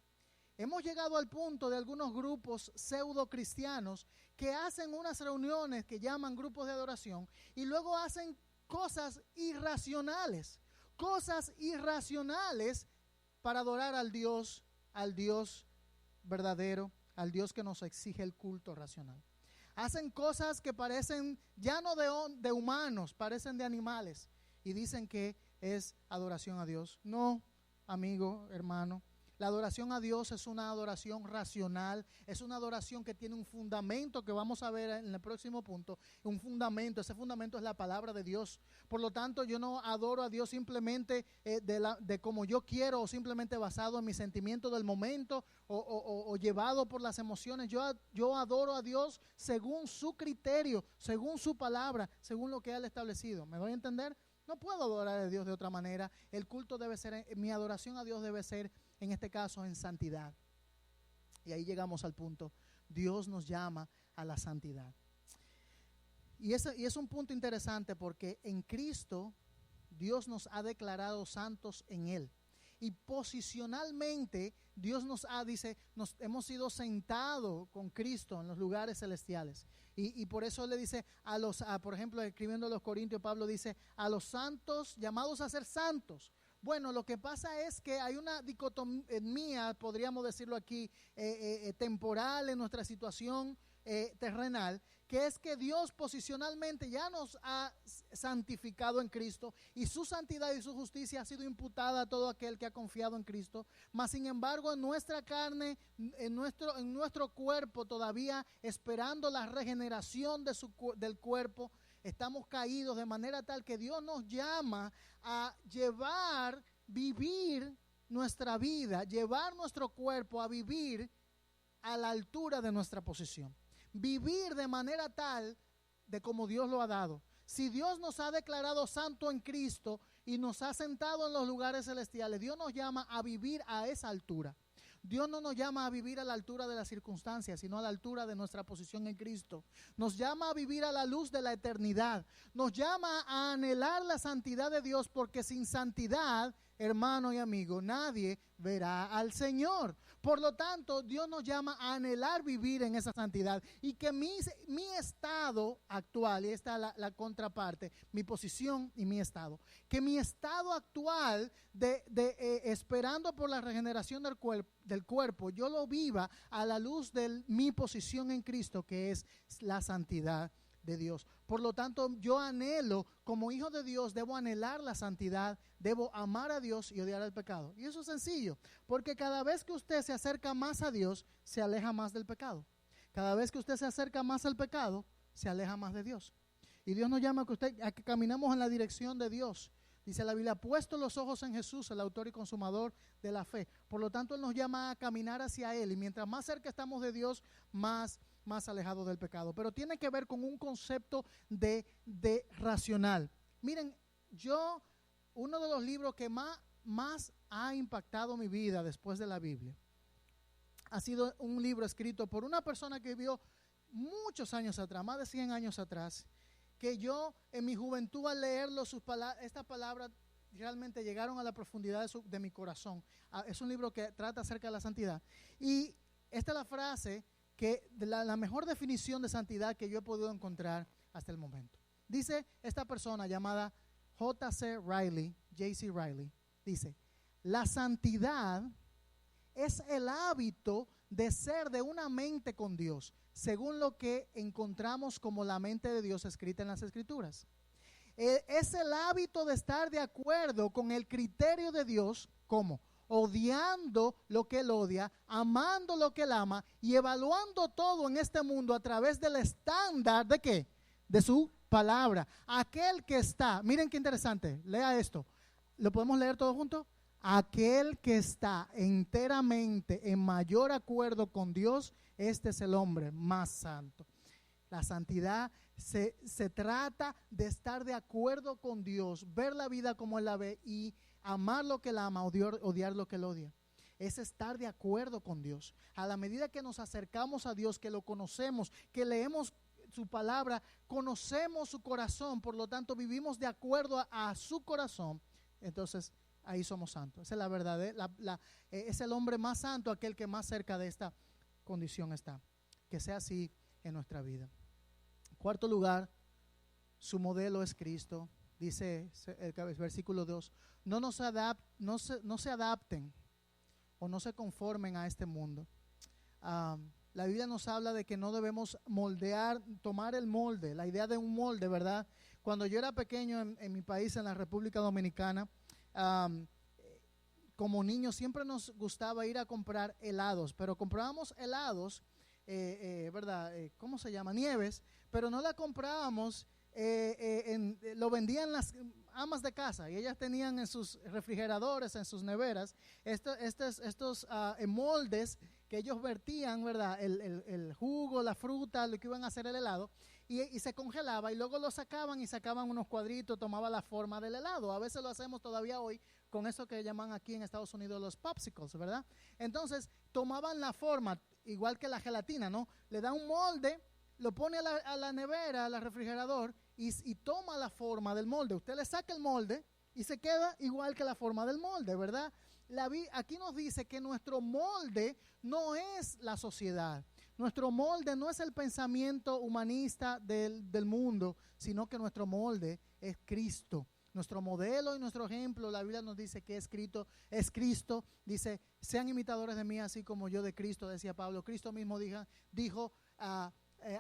Hemos llegado al punto de algunos grupos pseudo cristianos que hacen unas reuniones que llaman grupos de adoración y luego hacen cosas irracionales para adorar al Dios verdadero, al Dios que nos exige el culto racional. Hacen cosas que parecen ya no de humanos, parecen de animales, y dicen que es adoración a Dios. No, amigo, hermano. La adoración a Dios es una adoración racional, es una adoración que tiene un fundamento que vamos a ver en el próximo punto. Un fundamento, ese fundamento es la palabra de Dios. Por lo tanto, yo no adoro a Dios simplemente de como yo quiero o simplemente basado en mi sentimiento del momento o llevado por las emociones. Yo adoro a Dios según su criterio, según su palabra, según lo que Él ha establecido. ¿Me doy a entender? No puedo adorar a Dios de otra manera. El culto debe ser, mi adoración a Dios debe ser, en este caso, en santidad. Y ahí llegamos al punto. Dios nos llama a la santidad. Y es un punto interesante porque en Cristo Dios nos ha declarado santos en Él. Y posicionalmente Dios nos hemos sido sentados con Cristo en los lugares celestiales. Y por eso le dice por ejemplo, escribiendo a los Corintios, Pablo dice, a los santos llamados a ser santos. Bueno, lo que pasa es que hay una dicotomía, podríamos decirlo aquí, temporal en nuestra situación terrenal, que es que Dios posicionalmente ya nos ha santificado en Cristo y su santidad y su justicia ha sido imputada a todo aquel que ha confiado en Cristo. Mas sin embargo, en nuestra carne, en nuestro cuerpo, todavía esperando la regeneración del cuerpo, estamos caídos de manera tal que Dios nos llama a vivir nuestra vida, llevar nuestro cuerpo a vivir a la altura de nuestra posición. Vivir de manera tal de como Dios lo ha dado. Si Dios nos ha declarado santo en Cristo y nos ha sentado en los lugares celestiales, Dios nos llama a vivir a esa altura. Dios no nos llama a vivir a la altura de las circunstancias, sino a la altura de nuestra posición en Cristo. Nos llama a vivir a la luz de la eternidad. Nos llama a anhelar la santidad de Dios, porque sin santidad, hermano y amigo, nadie verá al Señor. Por lo tanto, Dios nos llama a anhelar vivir en esa santidad, y que mi estado actual, y esta es la contraparte, mi posición y mi estado, que mi estado actual de esperando por la regeneración del cuerpo, yo lo viva a la luz de mi posición en Cristo, que es la santidad de Dios. Por lo tanto, yo anhelo, como hijo de Dios, debo anhelar la santidad, debo amar a Dios y odiar el pecado. Y eso es sencillo, porque cada vez que usted se acerca más a Dios, se aleja más del pecado. Cada vez que usted se acerca más al pecado, se aleja más de Dios. Y Dios nos llama a que caminemos en la dirección de Dios. Dice la Biblia, puesto los ojos en Jesús, el autor y consumador de la fe. Por lo tanto, Él nos llama a caminar hacia Él, y mientras más cerca estamos de Dios, más alejado del pecado. Pero tiene que ver con un concepto de racional. Miren, uno de los libros que más ha impactado mi vida después de la Biblia ha sido un libro escrito por una persona que vivió muchos años atrás, más de 100 años atrás, que yo en mi juventud, al leerlo, estas palabras realmente llegaron a la profundidad de mi corazón. Es un libro que trata acerca de la santidad, y esta es la frase la mejor definición de santidad que yo he podido encontrar hasta el momento. Dice esta persona llamada J.C. Riley, dice: la santidad es el hábito de ser de una mente con Dios, según lo que encontramos como la mente de Dios escrita en las Escrituras. Es el hábito de estar de acuerdo con el criterio de Dios, ¿cómo? Odiando lo que Él odia, amando lo que Él ama, y evaluando todo en este mundo a través del estándar ¿de qué? De su palabra. Aquel que está, miren qué interesante, lea esto, ¿lo podemos leer todos juntos? Aquel que está enteramente en mayor acuerdo con Dios, este es el hombre más santo. La santidad se trata de estar de acuerdo con Dios, ver la vida como Él la ve y amar lo que Él ama, odiar lo que Él odia. Es estar de acuerdo con Dios. A la medida que nos acercamos a Dios, que lo conocemos, que leemos su palabra, conocemos su corazón, por lo tanto vivimos de acuerdo a su corazón, entonces ahí somos santos. Esa es la verdad, es el hombre más santo, aquel que más cerca de esta condición está. Que sea así en nuestra vida. Cuarto lugar, su modelo es Cristo. Dice el versículo 2, no se adapten o no se conformen a este mundo. La Biblia nos habla de que no debemos tomar el molde, la idea de un molde, ¿verdad? Cuando yo era pequeño en mi país, en la República Dominicana, como niños siempre nos gustaba ir a comprar helados, pero comprábamos helados, ¿verdad? ¿Cómo se llama? Nieves, pero no la comprábamos. Lo vendían las amas de casa, y ellas tenían en sus refrigeradores, en sus neveras, estos moldes que ellos vertían, ¿verdad? El jugo, la fruta, lo que iban a hacer el helado, y se congelaba, y luego lo sacaban y sacaban unos cuadritos, tomaba la forma del helado. A veces lo hacemos todavía hoy con eso que llaman aquí en Estados Unidos los popsicles, ¿verdad? Entonces tomaban la forma, igual que la gelatina, ¿no? Le da un molde, lo pone a la nevera, al refrigerador, y toma la forma del molde. Usted le saca el molde y se queda igual que la forma del molde, ¿verdad? Aquí nos dice que nuestro molde no es la sociedad. Nuestro molde no es el pensamiento humanista del mundo, sino que nuestro molde es Cristo. Nuestro modelo y nuestro ejemplo, la Biblia nos dice que es Cristo. Dice, sean imitadores de mí, así como yo de Cristo, decía Pablo. Cristo mismo dijo,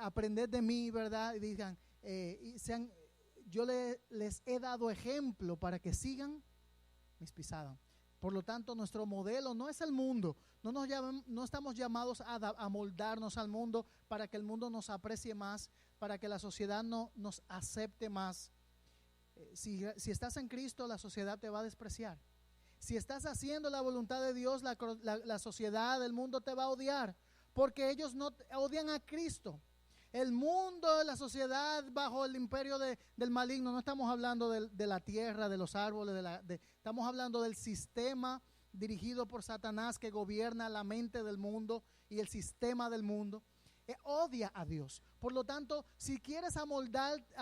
aprended de mí, ¿verdad? Y digan, yo les he dado ejemplo para que sigan mis pisadas. Por lo tanto, nuestro modelo no es el mundo. No estamos llamados a moldarnos al mundo para que el mundo nos aprecie más, para que la sociedad nos acepte más. Si estás en Cristo, la sociedad te va a despreciar. Si estás haciendo la voluntad de Dios, la sociedad, el mundo te va a odiar, porque ellos no odian a Cristo. El mundo, la sociedad bajo el imperio del maligno, no estamos hablando de la tierra, de los árboles, estamos hablando del sistema dirigido por Satanás que gobierna la mente del mundo y el sistema del mundo. Odia a Dios. Por lo tanto, si quieres amoldarte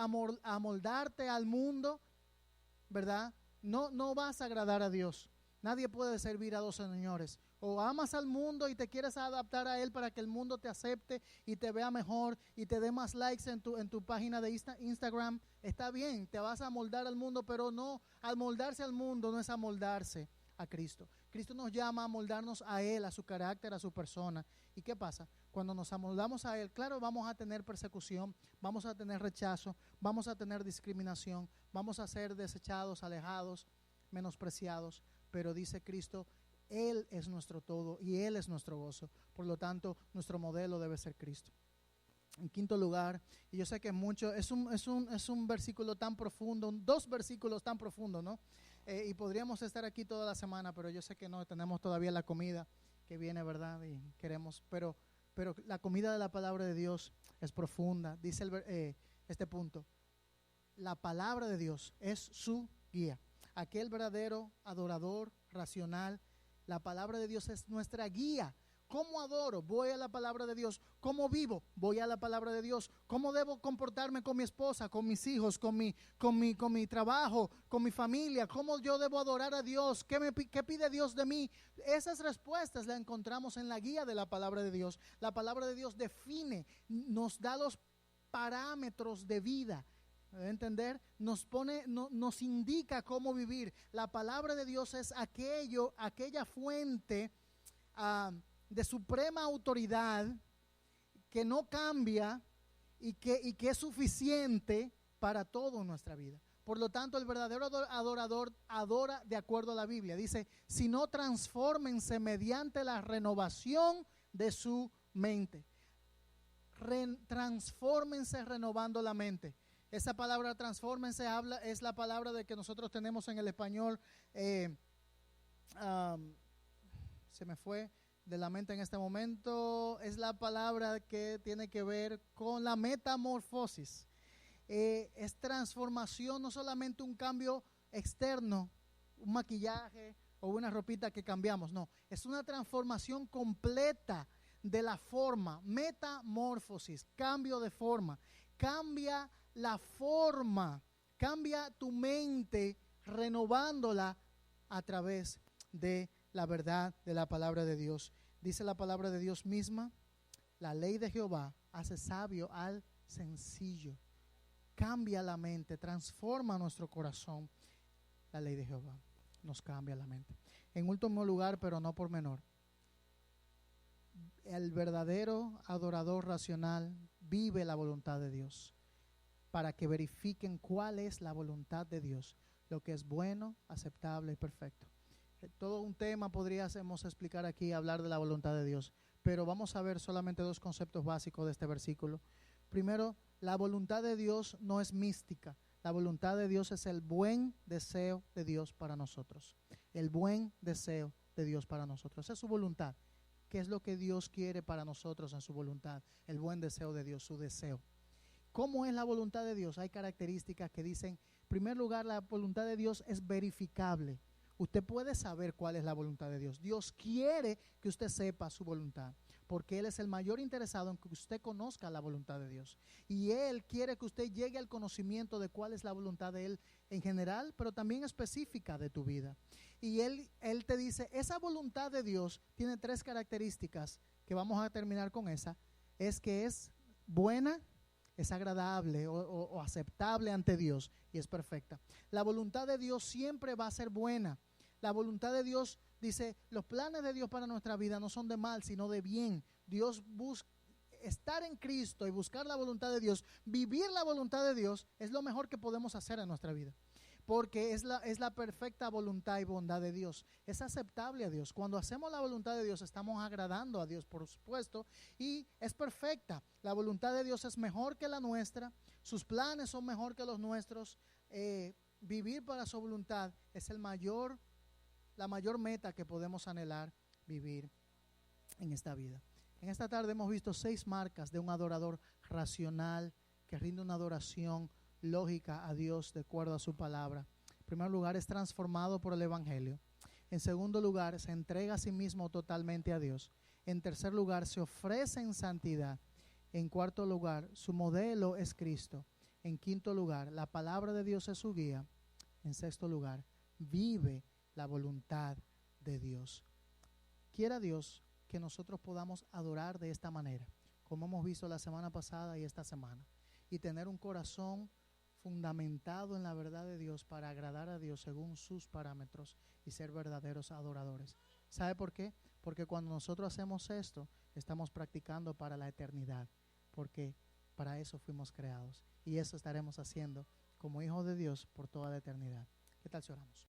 al mundo, ¿verdad? No vas a agradar a Dios. Nadie puede servir a dos señores. O amas al mundo y te quieres adaptar a él para que el mundo te acepte y te vea mejor y te dé más likes en tu página de Instagram. Está bien, te vas a amoldar al mundo, pero no, amoldarse al mundo no es amoldarse a Cristo. Cristo nos llama a amoldarnos a Él, a su carácter, a su persona. ¿Y qué pasa? Cuando nos amoldamos a Él, claro, vamos a tener persecución, vamos a tener rechazo, vamos a tener discriminación, vamos a ser desechados, alejados, menospreciados, pero dice Cristo, Él es nuestro todo y Él es nuestro gozo. Por lo tanto, nuestro modelo debe ser Cristo. En quinto lugar, y yo sé que es un versículo tan profundo, dos versículos tan profundos, ¿no? Y podríamos estar aquí toda la semana, pero yo sé que no, tenemos todavía la comida que viene, ¿verdad? Y queremos, pero la comida de la palabra de Dios es profunda. Dice este punto, la palabra de Dios es su guía. Aquel verdadero adorador racional, la palabra de Dios es nuestra guía. ¿Cómo adoro? Voy a la palabra de Dios. ¿Cómo vivo? Voy a la palabra de Dios. ¿Cómo debo comportarme con mi esposa, con mis hijos, con mi trabajo, con mi familia? ¿Cómo yo debo adorar a Dios? ¿Qué pide Dios de mí? Esas respuestas las encontramos en la guía de la palabra de Dios. La palabra de Dios define, nos da los parámetros de vida. ¿Debe entender? Nos indica cómo vivir. La palabra de Dios es aquella fuente de suprema autoridad que no cambia y que es suficiente para todo en nuestra vida. Por lo tanto, el verdadero adorador adora de acuerdo a la Biblia. Dice, si no, transfórmense mediante la renovación de su mente. Transfórmense renovando la mente. Esa palabra transfórmense es la palabra de que nosotros tenemos en el español, se me fue de la mente en este momento, es la palabra que tiene que ver con la metamorfosis. Es transformación, no solamente un cambio externo, un maquillaje o una ropita que cambiamos, no, es una transformación completa de la forma, metamorfosis, cambio de forma, cambia la forma, cambia tu mente renovándola a través de la verdad de la palabra de Dios. Dice la palabra de Dios misma, la ley de Jehová hace sabio al sencillo. Cambia la mente, transforma nuestro corazón. La ley de Jehová nos cambia la mente. En último lugar, pero no por menor, el verdadero adorador racional vive la voluntad de Dios para que verifiquen cuál es la voluntad de Dios, lo que es bueno, aceptable y perfecto. Todo un tema podríamos explicar aquí, hablar de la voluntad de Dios, pero vamos a ver solamente dos conceptos básicos de este versículo. Primero, la voluntad de Dios no es mística. La voluntad de Dios es el buen deseo de Dios para nosotros. El buen deseo de Dios para nosotros. Esa es su voluntad. ¿Qué es lo que Dios quiere para nosotros en su voluntad? El buen deseo de Dios, su deseo. ¿Cómo es la voluntad de Dios? Hay características que dicen, en primer lugar, la voluntad de Dios es verificable. Usted puede saber cuál es la voluntad de Dios. Dios quiere que usted sepa su voluntad, porque Él es el mayor interesado en que usted conozca la voluntad de Dios. Y Él quiere que usted llegue al conocimiento de cuál es la voluntad de Él en general, pero también específica de tu vida. Y Él te dice, esa voluntad de Dios tiene tres características, que vamos a terminar con esa, es que es buena, es agradable o aceptable ante Dios y es perfecta. La voluntad de Dios siempre va a ser buena. La voluntad de Dios, dice, los planes de Dios para nuestra vida no son de mal, sino de bien. Dios busca estar en Cristo y buscar la voluntad de Dios, vivir la voluntad de Dios, es lo mejor que podemos hacer en nuestra vida. Porque es la perfecta voluntad y bondad de Dios. Es aceptable a Dios. Cuando hacemos la voluntad de Dios, estamos agradando a Dios, por supuesto, y es perfecta. La voluntad de Dios es mejor que la nuestra. Sus planes son mejor que los nuestros. Vivir para su voluntad es el mayor la mayor meta que podemos anhelar vivir en esta vida. En esta tarde hemos visto 6 marcas de un adorador racional que rinde una adoración lógica a Dios de acuerdo a su palabra. En primer lugar, es transformado por el Evangelio. En segundo lugar, se entrega a sí mismo totalmente a Dios. En tercer lugar, se ofrece en santidad. En cuarto lugar, su modelo es Cristo. En quinto lugar, la palabra de Dios es su guía. En sexto lugar, vive la voluntad de Dios. Quiera Dios que nosotros podamos adorar de esta manera, como hemos visto la semana pasada y esta semana, y tener un corazón fundamentado en la verdad de Dios para agradar a Dios según sus parámetros y ser verdaderos adoradores. ¿Sabe por qué? Porque cuando nosotros hacemos esto, estamos practicando para la eternidad, porque para eso fuimos creados, y eso estaremos haciendo como hijos de Dios por toda la eternidad. ¿Qué tal si oramos?